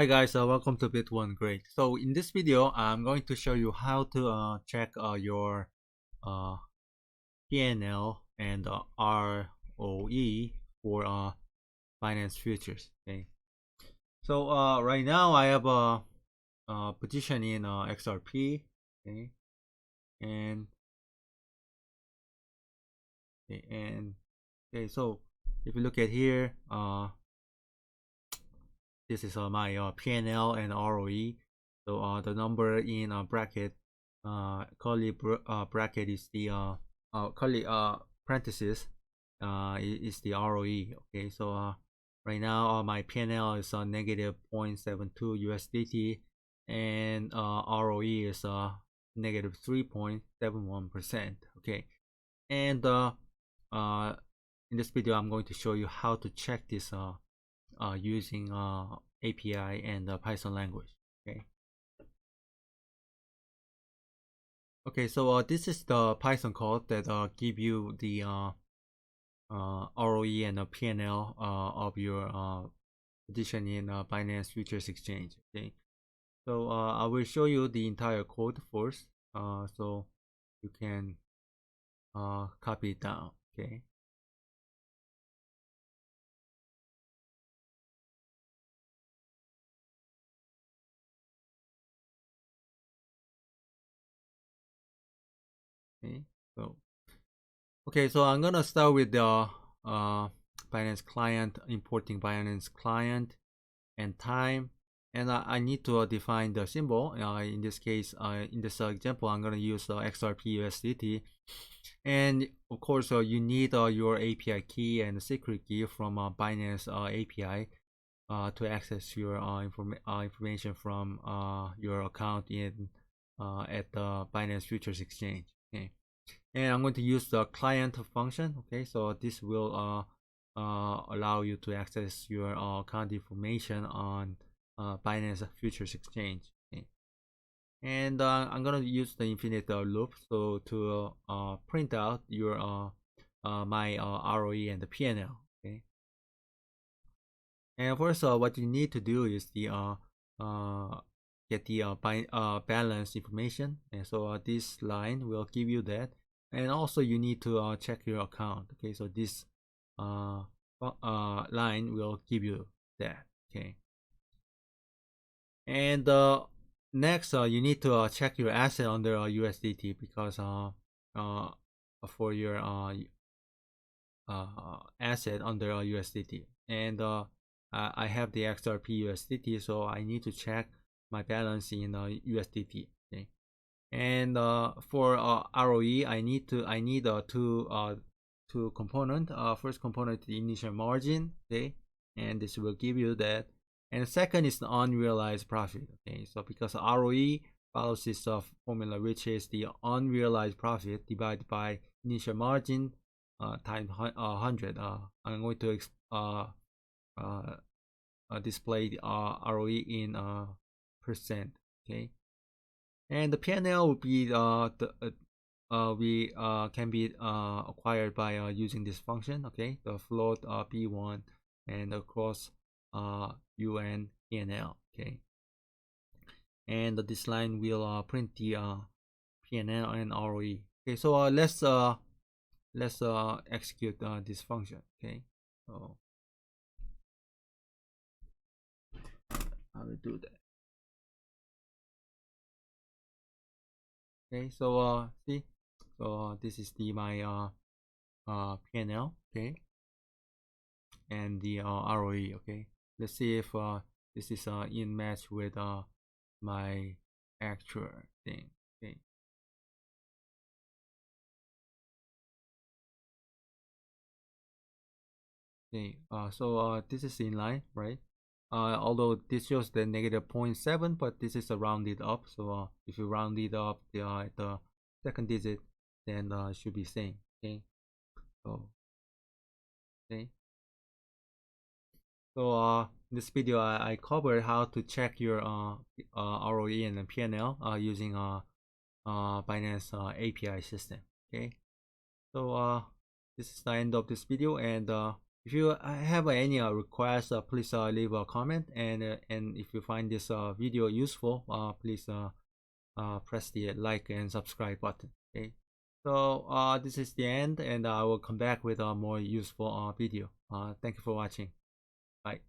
Hi guys, welcome to Bit One Great. So in this video, I'm going to show you how to check your uh, PnL and ROE for Binance Futures. Okay. So right now I have a position in XRP. Okay, and okay. So if you look at here, this is my PnL and ROE. So the number in bracket, curly bracket is the curly parenthesis is the ROE. Okay, so right now my PnL is negative 0.72 USDT, and ROE is negative 3.71%. Okay, and in this video I'm going to show you how to check this using API and Python language. Okay, so this is the Python code that give you the ROE and PnL of your position in Binance Futures Exchange. Okay, so I will show you the entire code first, so you can copy it down. Okay. Okay. So so I'm gonna start with the Binance client, importing Binance client and time, and I need to define the symbol. In this case, in this example, I'm gonna use XRPUSDT, and of course you need your API key and secret key from Binance API to access your information from your account in at the Binance Futures Exchange. Okay, and I'm going to use the client function. Okay, so this will allow you to access your account information on Binance Futures Exchange. Okay, and I'm gonna use the infinite loop so to print out your my ROE and the PnL. Okay, and first what you need to do is the get the balance information, and so this line will give you that, and also you need to check your account. Okay, so this line will give you that. Okay, and next you need to check your asset under USDT, because for your asset under USDT, and I have the XRP USDT, so I need to check my balance in USDT. Okay, and for ROE, I need two component. First component, the initial margin. Okay, and this will give you that, and second is the unrealized profit. Okay, so because ROE follows this formula, which is the unrealized profit divided by initial margin times 100. I'm going to display the ROE in percent. Okay, and the PnL will be we can be acquired by using this function. Okay, the float b1 and across un PnL. Okay, and this line will print the PnL and ROE. Okay, so let's execute this function. Okay, so I will do that. Okay, so see, so this is the my PnL. Okay, and the ROE. Okay, let's see if this is in match with my actual thing. Okay, okay, so this is in line, right? Although this shows the negative 0.7, but this is a rounded up, so if you round it up the second digit, then it should be same. Okay, so okay, so in this video I covered how to check your ROE and PnL using Binance API system. Okay, so this is the end of this video, and If you have any requests, please leave a comment, and if you find this video useful, please press the like and subscribe button. Okay, so this is the end, and I will come back with a more useful video. Thank you for watching. Bye.